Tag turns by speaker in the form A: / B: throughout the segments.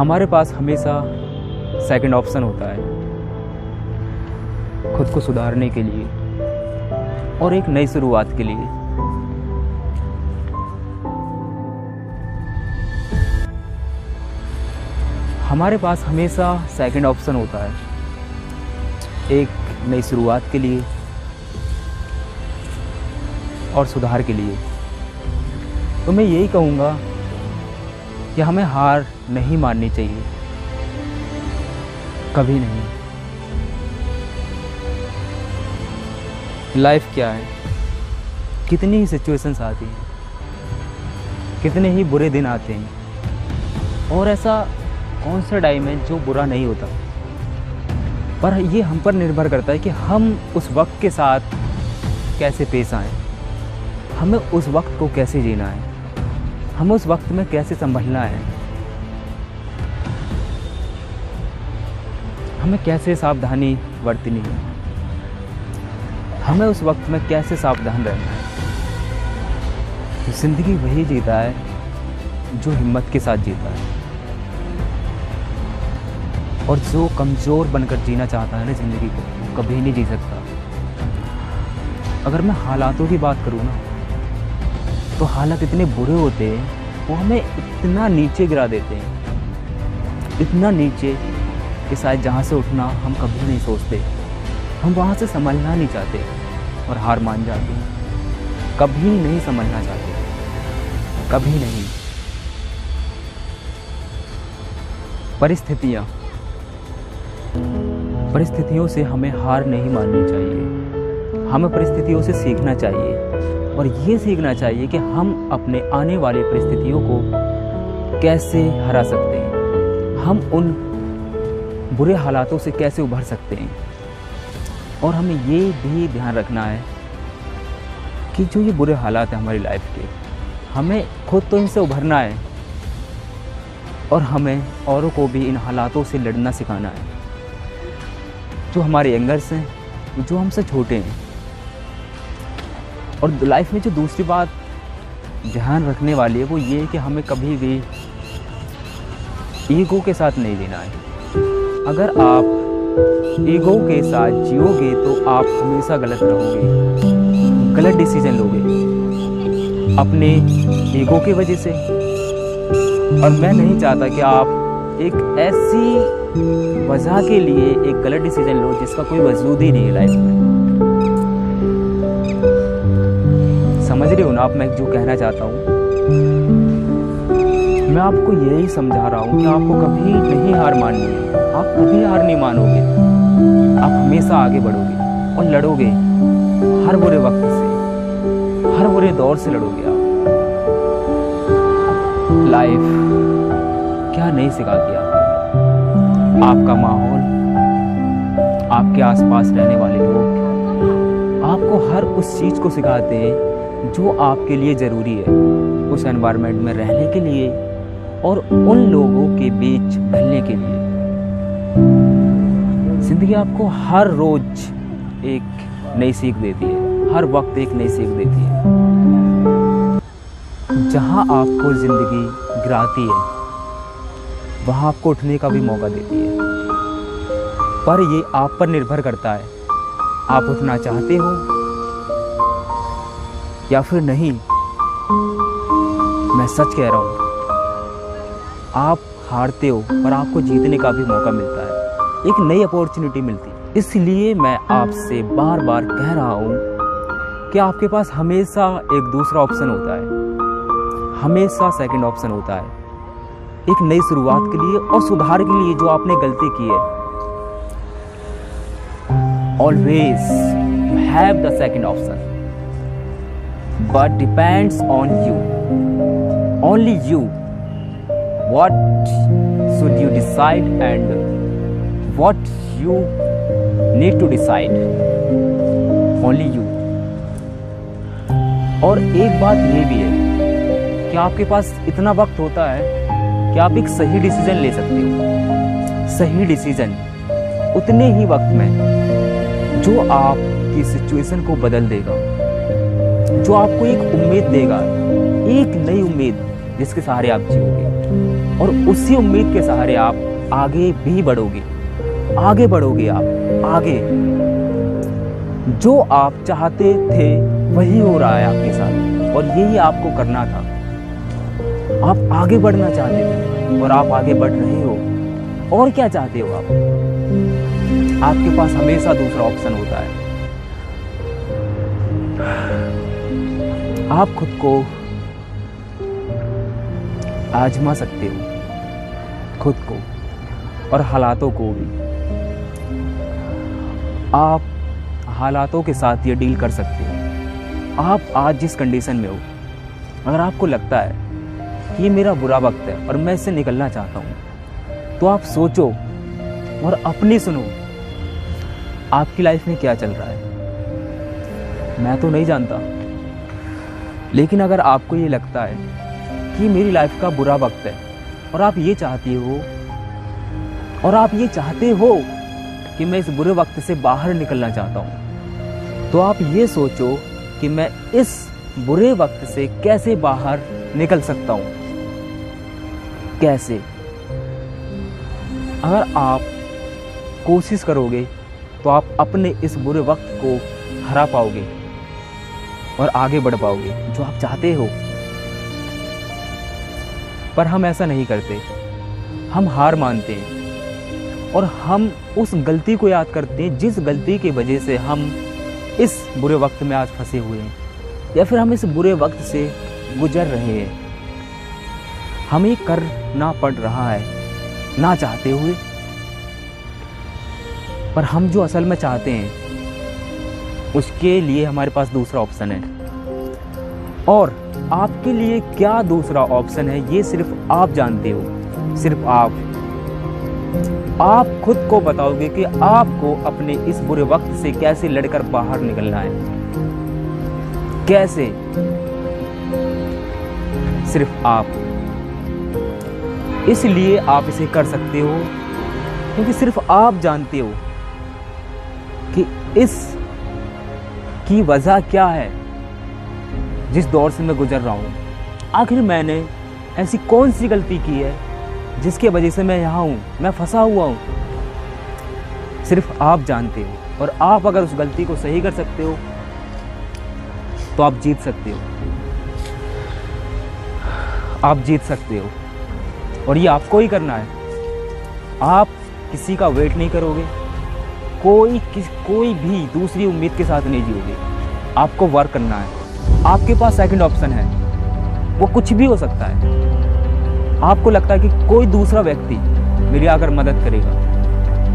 A: हमारे पास हमेशा second option होता है खुद को सुधारने के लिए और एक नई शुरुआत के लिए। हमारे पास हमेशा सेकंड ऑप्शन होता है एक नई शुरुआत के लिए और सुधार के लिए। तो मैं यही कहूँगा कि हमें हार नहीं माननी चाहिए, कभी नहीं। लाइफ क्या है, कितनी ही सिचुएशंस आती हैं, कितने ही बुरे दिन आते हैं, और ऐसा कौन सा टाइम है जो बुरा नहीं होता। पर ये हम पर निर्भर करता है कि हम उस वक्त के साथ कैसे पेश आएँ, हमें उस वक्त को कैसे जीना है, हमें उस वक्त में कैसे संभलना है, हमें कैसे सावधानी बरतनी है, हमें उस वक्त में कैसे सावधान रहना है। ज़िंदगी वही जीता है जो हिम्मत के साथ जीता है, और जो कमज़ोर बनकर जीना चाहता है ना ज़िंदगी को, वो कभी नहीं जी सकता। अगर मैं हालातों की बात करूँ ना, तो हालात इतने बुरे होते हैं, वो हमें इतना नीचे गिरा देते हैं, इतना नीचे कि शायद जहाँ से उठना हम कभी नहीं सोचते, हम वहाँ से संभलना नहीं चाहते और हार मान जाते हैं। कभी नहीं संभलना चाहते, कभी नहीं। परिस्थितियों से हमें हार नहीं माननी चाहिए, हमें परिस्थितियों से सीखना चाहिए, और ये सीखना चाहिए कि हम अपने आने वाली परिस्थितियों को कैसे हरा सकते हैं, हम उन बुरे हालातों से कैसे उभर सकते हैं। और हमें ये भी ध्यान रखना है कि जो ये बुरे हालात हैं हमारी लाइफ के, हमें खुद तो इनसे उभरना है, और हमें औरों को भी इन हालातों से लड़ना सिखाना है। जो हमारे यंगर्स हैं, जो हमसे छोटे हैं। और लाइफ में जो दूसरी बात ध्यान रखने वाली है वो ये है कि हमें कभी भी ईगो के साथ नहीं जीना है। अगर आप ईगो के साथ जियोगे तो आप हमेशा गलत रहोगे, गलत डिसीजन लोगे अपने ईगो की वजह से। और मैं नहीं चाहता कि आप एक ऐसी वजह के लिए एक गलत डिसीजन लो जिसका कोई वजूद ही नहीं है लाइफ में। समझ रहे हो ना आप मैं जो कहना चाहता हूँ? मैं आपको यही समझा रहा हूँ कि आपको कभी नहीं हार माननी है, आप कभी हार नहीं मानोगे, आप हमेशा आगे बढ़ोगे और लड़ोगे हर बुरे वक्त से, हर बुरे दौर से लड़ोगे आप। लाइफ क्या नहीं सिखाती आपको, आपका माहौल, आपके आसपास रहने वाले लोग आपको हर उस चीज़ को सिखाते हैं जो आपके लिए ज़रूरी है उस एनवायरनमेंट में रहने के लिए और उन लोगों के बीच ढलने के लिए। ज़िंदगी आपको हर रोज़ एक नई सीख देती है, हर वक्त एक नई सीख देती है। जहाँ आपको ज़िंदगी गिराती है वहाँ आपको उठने का भी मौका देती है, पर ये आप पर निर्भर करता है, आप उठना चाहते हो या फिर नहीं। मैं सच कह रहा हूँ, आप हारते हो पर आपको जीतने का भी मौका मिलता है, एक नई अपॉर्चुनिटी मिलती है। इसलिए मैं आपसे बार बार कह रहा हूँ कि आपके पास हमेशा एक दूसरा ऑप्शन होता है, हमेशा सेकंड ऑप्शन होता है, एक नई शुरुआत के लिए और सुधार के लिए जो आपने गलती की है। Always you have the second option, but depends on you, only you. What should you decide and what you need to decide, only you. और एक बात ये भी है कि आपके पास इतना वक्त होता है कि आप एक सही डिसीजन ले सकते हो, सही डिसीजन उतने ही वक्त में जो आपकी सिचुएशन को बदल देगा, जो आपको एक उम्मीद देगा, एक नई उम्मीद जिसके सहारे आप जियोगे। और उसी उम्मीद के सहारे आप आगे भी बढ़ोगे, आगे बढ़ोगे आप आगे। जो आप चाहते थे वही हो रहा है आपके साथ, और यही आपको करना था। आप आगे बढ़ना चाहते थे और आप आगे बढ़ रहे हो। और क्या चाहते हो आप? आपके पास हमेशा दूसरा ऑप्शन होता है। आप खुद को आजमा सकते हो, खुद को और हालातों को भी। आप हालातों के साथ ये डील कर सकते हो। आप आज जिस कंडीशन में हो, अगर आपको लगता है कि ये मेरा बुरा वक्त है और मैं इससे निकलना चाहता हूँ, तो आप सोचो और अपनी सुनो, आपकी लाइफ में क्या चल रहा है। मैं तो नहीं जानता, लेकिन अगर आपको ये लगता है कि मेरी लाइफ का बुरा वक्त है और आप ये चाहती हो और आप ये चाहते हो कि मैं इस बुरे वक्त से बाहर निकलना चाहता हूँ, तो आप ये सोचो कि मैं इस बुरे वक्त से कैसे बाहर निकल सकता हूँ। कैसे? अगर आप कोशिश करोगे तो आप अपने इस बुरे वक्त को हरा पाओगे और आगे बढ़ पाओगे जो आप चाहते हो। पर हम ऐसा नहीं करते, हम हार मानते हैं और हम उस गलती को याद करते हैं जिस गलती की वजह से हम इस बुरे वक्त में आज फंसे हुए हैं, या फिर हम इस बुरे वक्त से गुजर रहे हैं। हमें करना पड़ रहा है ना चाहते हुए, पर हम जो असल में चाहते हैं उसके लिए हमारे पास दूसरा ऑप्शन है। और आपके लिए क्या दूसरा ऑप्शन है ये सिर्फ आप जानते हो, सिर्फ आप खुद को बताओगे कि आपको अपने इस बुरे वक्त से कैसे लड़कर बाहर निकलना है। कैसे? सिर्फ आप। इसलिए आप इसे कर सकते हो क्योंकि सिर्फ आप जानते हो कि इस की वजह क्या है जिस दौर से मैं गुजर रहा हूँ। आखिर मैंने ऐसी कौन सी गलती की है जिसके वजह से मैं यहाँ हूँ, मैं फंसा हुआ हूँ। सिर्फ आप जानते हो, और आप अगर उस गलती को सही कर सकते हो तो आप जीत सकते हो। आप जीत सकते हो, और ये आपको ही करना है। आप किसी का वेट नहीं करोगे, कोई भी दूसरी उम्मीद के साथ नहीं जियोगे। आपको वर्क करना है। आपके पास सेकंड ऑप्शन है, वो कुछ भी हो सकता है। आपको लगता है कि कोई दूसरा व्यक्ति मेरी आकर मदद करेगा,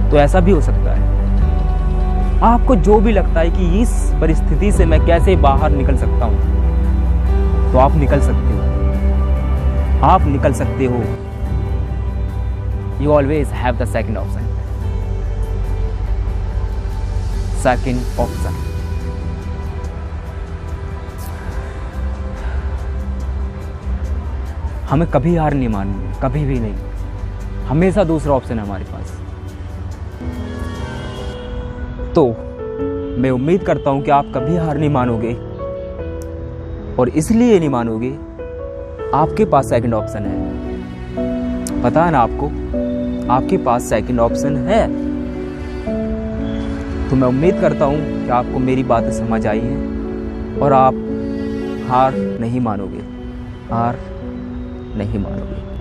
A: तो ऐसा भी हो सकता है। आपको जो भी लगता है कि इस परिस्थिति से मैं कैसे बाहर निकल सकता हूँ, तो आप निकल सकते हो। आप निकल सकते हो। You always have the second option. Second option. हमें कभी हार नहीं माननी, कभी भी नहीं। हमेशा दूसरा ऑप्शन है हमारे पास। तो मैं उम्मीद करता हूं कि आप कभी हार नहीं मानोगे, और इसलिए नहीं मानोगे, आपके पास सेकंड ऑप्शन है। पता है ना आपको, आपके पास सेकंड ऑप्शन है। तो मैं उम्मीद करता हूं कि आपको मेरी बातें समझ आई हैं और आप हार नहीं मानोगे, हार नहीं मानोगे।